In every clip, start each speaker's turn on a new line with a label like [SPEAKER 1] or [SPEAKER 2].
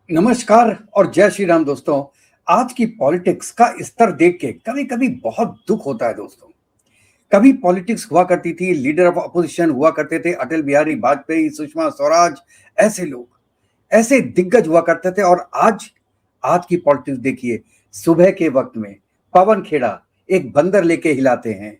[SPEAKER 1] नमस्कार और जय श्री राम दोस्तों। आज की पॉलिटिक्स का स्तर देख के कभी-कभी बहुत दुख होता है दोस्तों। कभी पॉलिटिक्स हुआ करती थी, लीडर ऑफ अपोजिशन हुआ करते थे अटल बिहारी वाजपेयी, सुषमा स्वराज, ऐसे लोग, ऐसे दिग्गज हुआ करते थे। और आज की पॉलिटिक्स देखिए, सुबह के वक्त में पवन खेड़ा एक बंदर लेके हिलाते हैं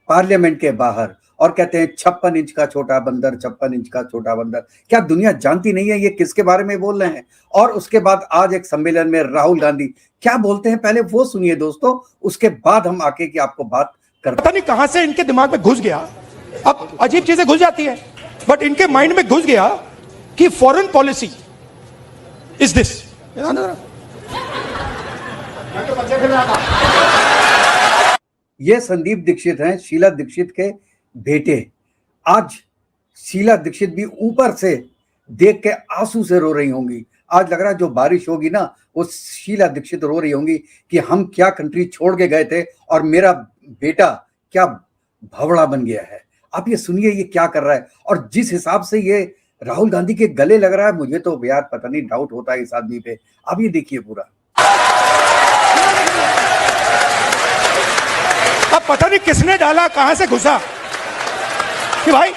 [SPEAKER 1] पार्लियामेंट के बाहर और कहते हैं 56 इंच का छोटा बंदर, 56 इंच का छोटा बंदर। क्या दुनिया जानती नहीं है ये किसके बारे में बोल रहे हैं? और उसके बाद आज एक सम्मेलन में राहुल गांधी क्या बोलते हैं, पहले वो सुनिए दोस्तों, उसके बाद हम आके की आपको बात करते।
[SPEAKER 2] पता नहीं कहां से इनके दिमाग में घुस गया, अब अजीब चीजें घुस जाती है, बट इनके माइंड में घुस गया कि फॉरेन पॉलिसी इज दिस।
[SPEAKER 1] ये संदीप दीक्षित हैं, शीला दीक्षित के बेटे। आज शीला दीक्षित भी ऊपर से देख के आंसू से रो रही होंगी। आज लग रहा है जो बारिश होगी ना, वो शीला दीक्षित रो रही होंगी कि हम क्या कंट्री छोड़ के गए थे और मेरा बेटा क्या भवड़ा बन गया है। आप ये सुनिए ये क्या कर रहा है, और जिस हिसाब से ये राहुल गांधी के गले लग रहा है, मुझे तो यार पता नहीं, डाउट होता है इस आदमी पे। आप ये देखिए पूरा।
[SPEAKER 2] अब पता नहीं किसने डाला, कहां से घुसा कि भाई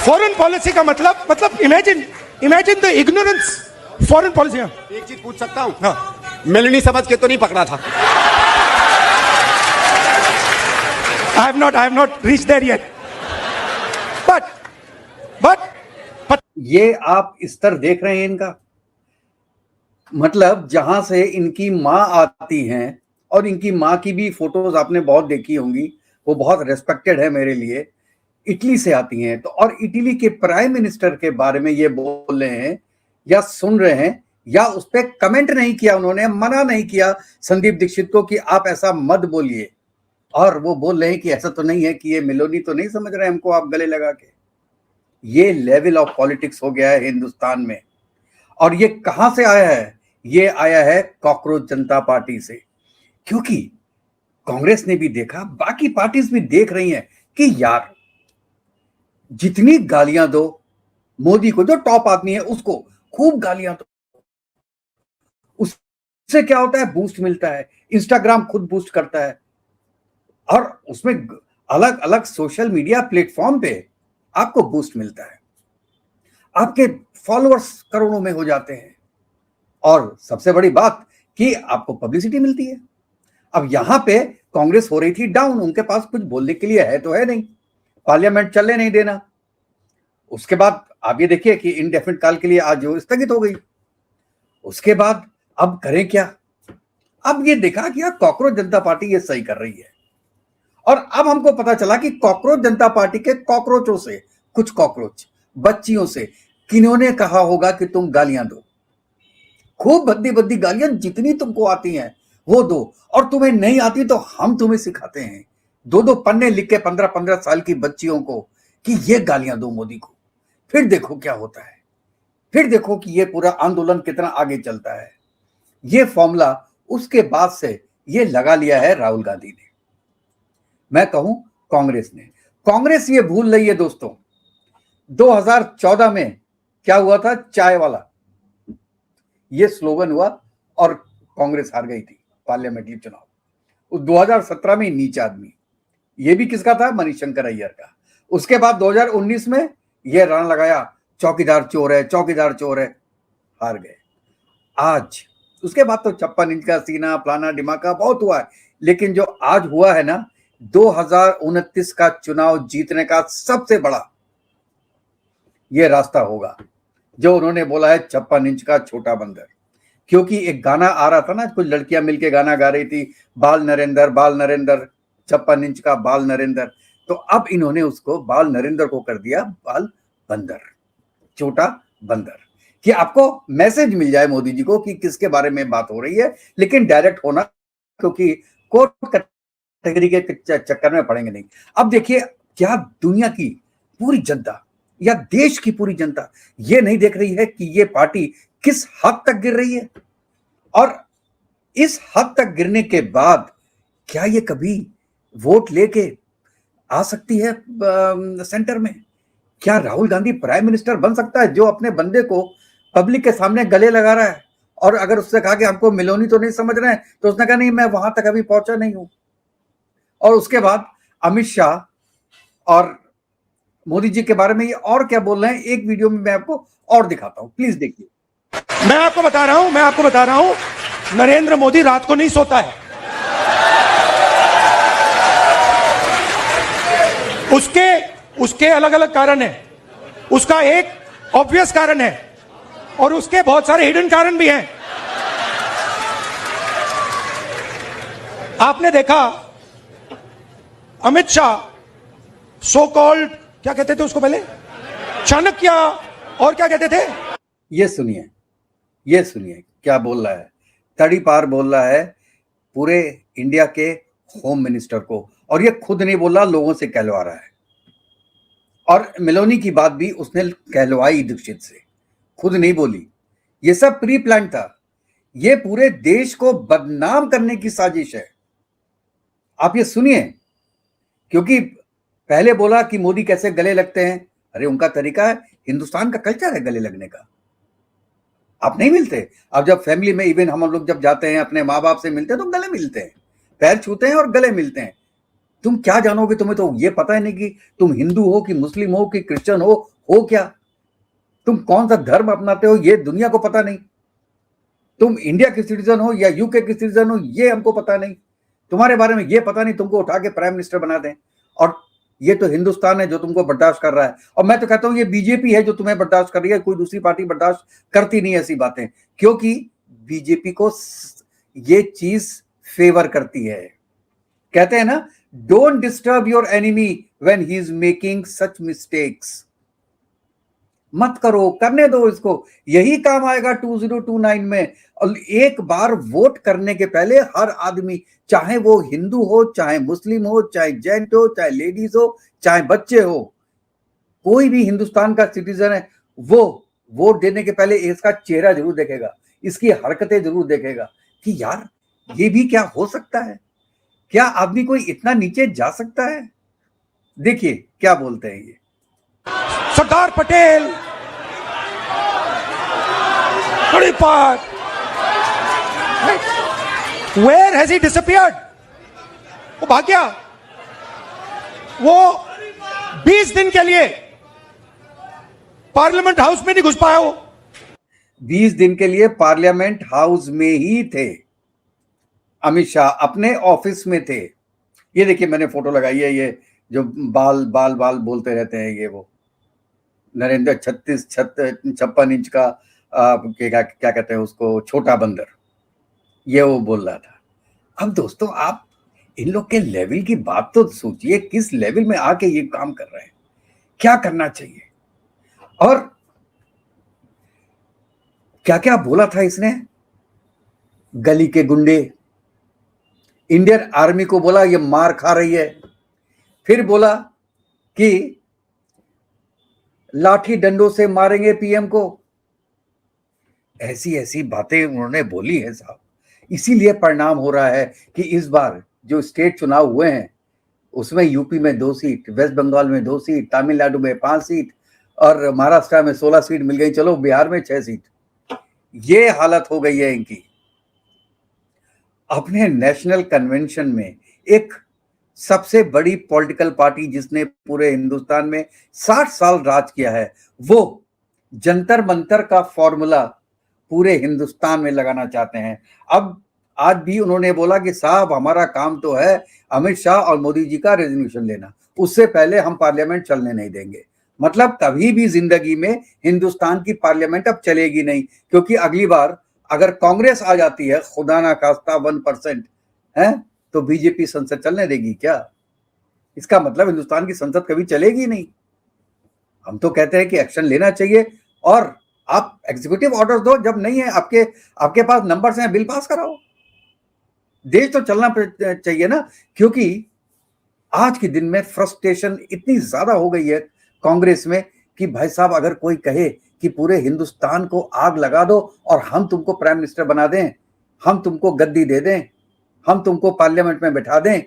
[SPEAKER 2] फॉरेन पॉलिसी का मतलब imagine the ignorance foreign policy.
[SPEAKER 3] एक चीज पूछ सकता हूं?
[SPEAKER 2] हाँ,
[SPEAKER 3] मिलनी समझ के तो नहीं पकड़ा था?
[SPEAKER 2] I have not reached there yet. But
[SPEAKER 1] ये आप स्तर देख रहे हैं इनका, मतलब जहां से इनकी माँ आती हैं, और इनकी माँ की भी फोटोज आपने बहुत देखी होंगी, वो बहुत रेस्पेक्टेड है मेरे लिए, इटली से आती हैं। तो और इटली के प्राइम मिनिस्टर के बारे में ये बोल रहे हैं या सुन रहे हैं, या उस पर कमेंट नहीं किया, उन्होंने मना नहीं किया संदीप दीक्षित को कि आप ऐसा मत बोलिए। और वो बोल रहे हैं कि ऐसा तो नहीं है कि ये मिलोनी तो नहीं समझ रहे हमको आप गले लगा के। ये लेवल ऑफ पॉलिटिक्स हो गया है हिंदुस्तान में। और ये कहां से आया है? ये आया है कॉकरोच जनता पार्टी से। क्योंकि कांग्रेस ने भी देखा, बाकी पार्टीज भी देख रही हैं कि यार जितनी गालियां दो मोदी को, जो टॉप आदमी है उसको खूब गालियां दो, उससे क्या होता है, बूस्ट मिलता है, इंस्टाग्राम खुद बूस्ट करता है, और उसमें अलग अलग सोशल मीडिया प्लेटफॉर्म पे आपको बूस्ट मिलता है, आपके फॉलोअर्स करोड़ों में हो जाते हैं, और सबसे बड़ी बात कि आपको पब्लिसिटी मिलती है। अब यहां पे कांग्रेस हो रही थी डाउन, उनके पास कुछ बोलने के लिए है तो है नहीं, पार्लियामेंट चलने नहीं देना। उसके बाद आप ये देखिए कि इंडेफिनिट काल के लिए आज जो स्थगित हो गई। उसके बाद अब करें क्या? अब ये देखा कि यार कॉकरोच जनता पार्टी ये सही कर रही है, और अब हमको पता चला कि कॉकरोच जनता पार्टी के कॉकरोचों से, कुछ कॉकरोच बच्चियों से किन्होंने कहा होगा कि तुम गालियां दो, खूब भद्दी भद्दी गालियां जितनी तुमको आती हैं वो दो, और तुम्हें नहीं आती तो हम तुम्हें सिखाते हैं। दो दो पन्ने लिख के 15-15 साल की बच्चियों को कि ये गालियां दो मोदी को, फिर देखो क्या होता है, फिर देखो कि ये पूरा आंदोलन कितना आगे चलता है। ये फॉर्मूला उसके बाद से ये लगा लिया है राहुल गांधी ने, मैं कहूं कांग्रेस ने। कांग्रेस ये भूल रही है दोस्तों, 2014 में क्या हुआ था, चाय वाला ये स्लोगन हुआ और कांग्रेस हार गई थी पार्लियामेंट्री चुनाव। 2017 में नीच आदमी, ये भी किसका था, मणिशंकर अय्यर का। उसके बाद 2019 में ये रण लगाया, चौकीदार चोर है, चौकीदार चोर है, हार गए। आज उसके बाद तो 56 इंच का सीना, फलाना डिमाका बहुत हुआ है, लेकिन जो आज हुआ है ना, 2029 का चुनाव जीतने का सबसे बड़ा ये रास्ता होगा जो उन्होंने बोला है 56 इंच का छोटा बंदर। क्योंकि एक गाना आ रहा था ना, कुछ लड़कियां मिलके गाना गा रही थी, बाल नरेंद्र 56 इंच का बाल नरेंद्र। तो अब इन्होंने उसको बाल नरेंद्र को कर दिया बाल बंदर, छोटा बंदर, कि आपको मैसेज मिल जाए मोदी जी को कि किसके बारे में बात हो रही है, लेकिन डायरेक्ट होना, क्योंकि कोर्ट कैटेगरी के चक्कर में पड़ेंगे नहीं। अब देखिए क्या दुनिया की पूरी जनता या देश की पूरी जनता ये नहीं देख रही है कि ये पार्टी किस हद तक गिर रही है, और इस हद तक गिरने के बाद क्या ये कभी वोट लेके आ सकती है सेंटर में? क्या राहुल गांधी प्राइम मिनिस्टर बन सकता है जो अपने बंदे को पब्लिक के सामने गले लगा रहा है। और अगर उससे कहा कि हमको मिलोनी तो नहीं समझ रहे हैं, तो उसने कहा नहीं, मैं वहां तक अभी पहुंचा नहीं हूं। और उसके बाद अमित शाह और मोदी जी के बारे में ये और क्या बोल रहे हैं, एक वीडियो में मैं आपको और दिखाता हूं, प्लीज देखिए।
[SPEAKER 2] मैं आपको बता रहा हूं, नरेंद्र मोदी रात को नहीं सोता है। उसके अलग अलग कारण है। उसका एक ऑब्वियस कारण है और उसके बहुत सारे हिडन कारण भी हैं। आपने देखा अमित शाह सो कॉल्ड, क्या कहते थे उसको पहले, चाणक्य, और क्या कहते थे?
[SPEAKER 1] ये सुनिए क्या बोल रहा है। तड़ी पार बोल रहा है पूरे इंडिया के होम मिनिस्टर को, और ये खुद नहीं बोल रहा, लोगों से कहलवा रहा है। और मिलोनी की बात भी उसने कहलवाई दीक्षित से, खुद नहीं बोली। ये सब प्री प्लान था। ये पूरे देश को बदनाम करने की साजिश है। आप ये सुनिए, क्योंकि पहले बोला कि मोदी कैसे गले लगते हैं। अरे उनका तरीका है, हिंदुस्तान का कल्चर है गले लगने का। आप नहीं मिलते? अब जब फैमिली में, इवन हम लोग जब जाते हैं अपने माँ बाप से मिलते हैं तो गले मिलते हैं, पैर छूते हैं और गले मिलते हैं। तुम क्या जानोगे? तुम्हें तो ये पता ही नहीं कि तुम हिंदू हो कि मुस्लिम हो कि क्रिश्चियन हो क्या? तुम कौन सा धर्म अपनाते हो ये दुनिया को पता नहीं। तुम इंडिया के सिटीजन हो या यूके के सिटीजन हो ये हमको पता नहीं। तुम्हारे बारे में ये पता नहीं, तुमको उठा के प्राइम मिनिस्टर बना दें। और ये तो हिंदुस्तान है जो तुमको बर्दाश्त कर रहा है। और मैं तो कहता हूं ये बीजेपी है जो तुम्हें बर्दाश्त कर रही है, कोई दूसरी पार्टी बर्दाश्त करती नहीं ऐसी बातें, क्योंकि बीजेपी को ये चीज फेवर करती है। कहते हैं ना, don't disturb your enemy when he is making such mistakes. मत करो, करने दो इसको, यही काम आएगा 2029 में। और एक बार वोट करने के पहले हर आदमी, चाहे वो हिंदू हो, चाहे मुस्लिम हो, चाहे जैन हो, चाहे लेडीज हो, चाहे बच्चे हो, कोई भी हिंदुस्तान का सिटीजन है, वो वोट देने के पहले इसका चेहरा जरूर देखेगा, इसकी हरकतें जरूर देखेगा कि यार ये भी क्या हो सकता है, क्या आदमी कोई इतना नीचे जा सकता है। देखिए क्या बोलते हैं ये।
[SPEAKER 2] सरदार पटेल, बड़ी बात, वेयर हैज ही डिसअपियर्ड? वो भाग गया। वो 20 दिन के लिए पार्लियामेंट हाउस में नहीं घुस पाया। वो
[SPEAKER 1] 20 दिन के लिए पार्लियामेंट हाउस में ही थे। अमित शाह अपने ऑफिस में थे। ये देखिए मैंने फोटो लगाई है, ये जो बाल बाल बाल बोलते रहते हैं, ये वो नरेंद्र 56 इंच का क्या कहते हैं उसको, छोटा बंदर, ये वो बोल रहा था। अब दोस्तों आप इन लोग के लेवल की बात तो सोचिए, किस लेवल में आके ये काम कर रहे हैं, क्या करना चाहिए। और क्या क्या बोला था इसने, गली के गुंडे, इंडियन आर्मी को बोला ये मार खा रही है, फिर बोला कि लाठी डंडों से मारेंगे पीएम को। ऐसी ऐसी बातें उन्होंने बोली है साहब। इसीलिए परिणाम हो रहा है कि इस बार जो स्टेट चुनाव हुए हैं उसमें यूपी में 2 सीट, वेस्ट बंगाल में 2 सीट, तमिलनाडु में 5 सीट और महाराष्ट्र में 16 सीट मिल गई, चलो बिहार में 6 सीट। ये हालत हो गई है इनकी। अपने नेशनल कन्वेंशन में एक सबसे बड़ी पॉलिटिकल पार्टी जिसने पूरे हिंदुस्तान में 60 साल राज किया है, वो जंतर मंतर का फॉर्मूला पूरे हिंदुस्तान में लगाना चाहते हैं। अब आज भी उन्होंने बोला कि साहब हमारा काम तो है अमित शाह और मोदी जी का रेजोल्यूशन लेना, उससे पहले हम पार्लियामेंट चलने नहीं देंगे। मतलब कभी भी जिंदगी में हिंदुस्तान की पार्लियामेंट अब चलेगी नहीं, क्योंकि अगली बार अगर कांग्रेस आ जाती है, खुदा ना खास्ता 1% है, तो बीजेपी संसद चलने देगी क्या? इसका मतलब हिंदुस्तान की संसद कभी चलेगी नहीं। हम तो कहते हैं कि एक्शन लेना चाहिए और आप एग्जीक्यूटिव ऑर्डर दो, जब नहीं है आपके पास नंबर्स हैं, बिल पास कराओ। देश तो चलना चाहिए ना, क्योंकि आज के दिन में फ्रस्ट्रेशन इतनी ज्यादा हो गई है कांग्रेस में कि भाई साहब अगर कोई कहे कि पूरे हिंदुस्तान को आग लगा दो और हम तुमको प्राइम मिनिस्टर बना दें, हम तुमको गद्दी दे दें, हम तुमको पार्लियामेंट में बैठा दें,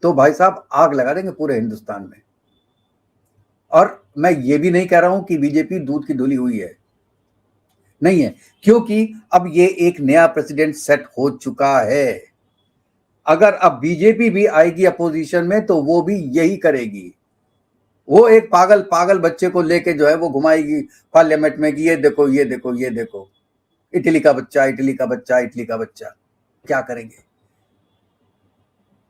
[SPEAKER 1] तो भाई साहब आग लगा देंगे पूरे हिंदुस्तान में। और मैं ये भी नहीं कह रहा हूं कि बीजेपी दूध की धुली हुई है, नहीं है, क्योंकि अब ये एक नया प्रेसिडेंट सेट हो चुका है। अगर अब बीजेपी भी आएगी अपोजिशन में तो वो भी यही करेगी। वो एक पागल पागल बच्चे को लेके जो है वो घुमाएगी पार्लियामेंट में कि ये देखो ये देखो ये देखो, इटली का बच्चा, इटली का बच्चा, इटली का बच्चा। क्या करेंगे?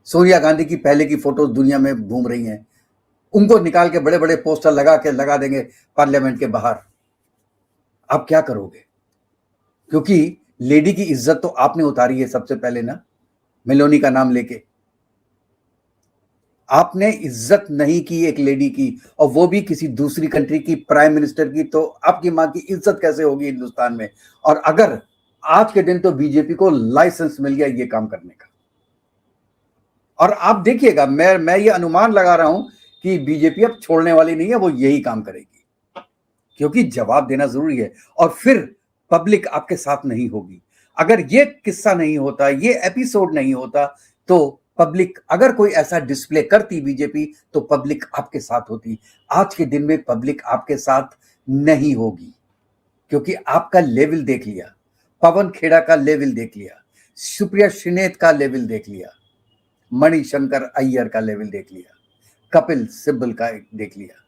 [SPEAKER 1] सोनिया गांधी की पहले की फोटोज दुनिया में घूम रही हैं, उनको निकाल के बड़े बड़े पोस्टर लगा देंगे पार्लियामेंट के बाहर। आप क्या करोगे? क्योंकि लेडी की इज्जत तो आपने उतारी है सबसे पहले ना, मेलोनी का नाम लेके। आपने इज्जत नहीं की एक लेडी की, और वो भी किसी दूसरी कंट्री की प्राइम मिनिस्टर की, तो आपकी मां की इज्जत कैसे होगी हिंदुस्तान में? और अगर आज के दिन तो बीजेपी को लाइसेंस मिल गया ये काम करने का, और आप देखिएगा, मैं ये अनुमान लगा रहा हूं कि बीजेपी अब छोड़ने वाली नहीं है, वो यही काम करेगी, क्योंकि जवाब देना जरूरी है। और फिर पब्लिक आपके साथ नहीं होगी। अगर ये किस्सा नहीं होता, ये एपिसोड नहीं होता, तो पब्लिक अगर कोई ऐसा डिस्प्ले करती बीजेपी, तो पब्लिक आपके साथ होती। आज के दिन में पब्लिक आपके साथ नहीं होगी, क्योंकि आपका लेवल देख लिया, पवन खेड़ा का लेवल देख लिया, सुप्रिया श्रीनेत का लेवल देख लिया, मणिशंकर अय्यर का लेवल देख लिया, कपिल सिब्बल का देख लिया,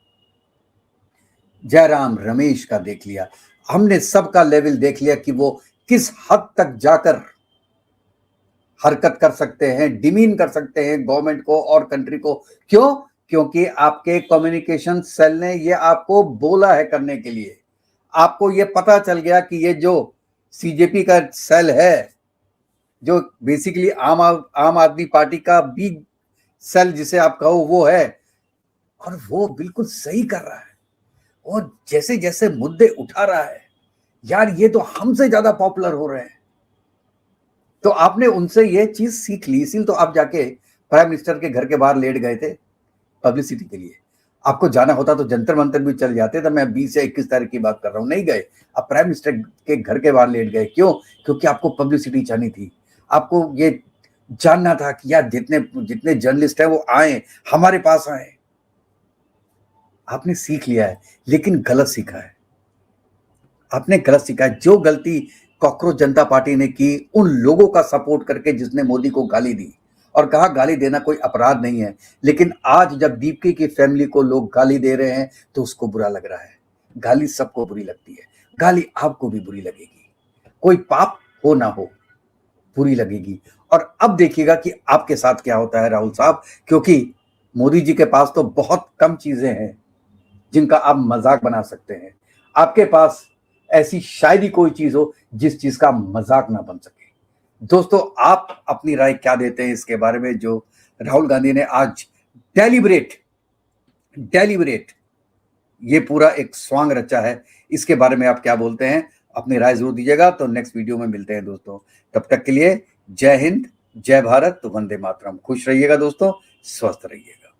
[SPEAKER 1] जयराम रमेश का देख लिया। हमने सबका लेवल देख लिया कि वो किस हद तक जाकर हरकत कर सकते हैं, डिमीन कर सकते हैं गवर्नमेंट को और कंट्री को। क्यों? क्योंकि आपके कम्युनिकेशन सेल ने ये आपको बोला है करने के लिए। आपको ये पता चल गया कि ये जो सीजेपी का सेल है, जो बेसिकली आम आदमी पार्टी का बी सेल जिसे आप कहो, वो है, और वो बिल्कुल सही कर रहा है। और जैसे जैसे मुद्दे उठा रहा है, यार ये तो हमसे ज्यादा पॉपुलर हो रहे हैं। तो आपने उनसे ये चीज सीख ली, इसीलिए तो आप जाके प्राइम मिनिस्टर के घर के बाहर लेट गए थे पब्लिसिटी के लिए। आपको जाना होता तो जंतर मंतर भी चल जाते। तो मैं 20 या 21 तारीख की बात कर रहा हूं, नहीं गए। आप प्राइम मिनिस्टर के घर के बाहर लेट गए। क्यों? क्योंकि आपको पब्लिसिटी चाहिए थी। आपको ये जानना था कि यार जितने जर्नलिस्ट हैं वो आए, हमारे पास आए। आपने सीख लिया है, लेकिन गलत सीखा है। आपने गलत सीखा है। जो गलती कॉकरोच जनता पार्टी ने की, उन लोगों का सपोर्ट करके जिसने मोदी को गाली दी और कहा गाली देना कोई अपराध नहीं है, लेकिन आज जब दीपकी की फैमिली को लोग गाली दे रहे हैं तो उसको बुरा लग रहा है। गाली सबको बुरी लगती है, गाली आपको भी बुरी लगेगी। कोई पाप हो ना हो, बुरी लगेगी। और अब देखिएगा कि आपके साथ क्या होता है राहुल साहब, क्योंकि मोदी जी के पास तो बहुत कम चीजें हैं जिनका आप मजाक बना सकते हैं। आपके पास ऐसी शायद ही कोई चीज हो जिस चीज का मजाक ना बन सके। दोस्तों, आप अपनी राय क्या देते हैं इसके बारे में, जो राहुल गांधी ने आज डेलिब्रेट ये पूरा एक स्वांग रचा है, इसके बारे में आप क्या बोलते हैं? अपनी राय जरूर दीजिएगा। तो नेक्स्ट वीडियो में मिलते हैं दोस्तों। तब तक के लिए जय हिंद, जय भारत, तो वंदे मातरम। खुश रहिएगा दोस्तों, स्वस्थ रहिएगा।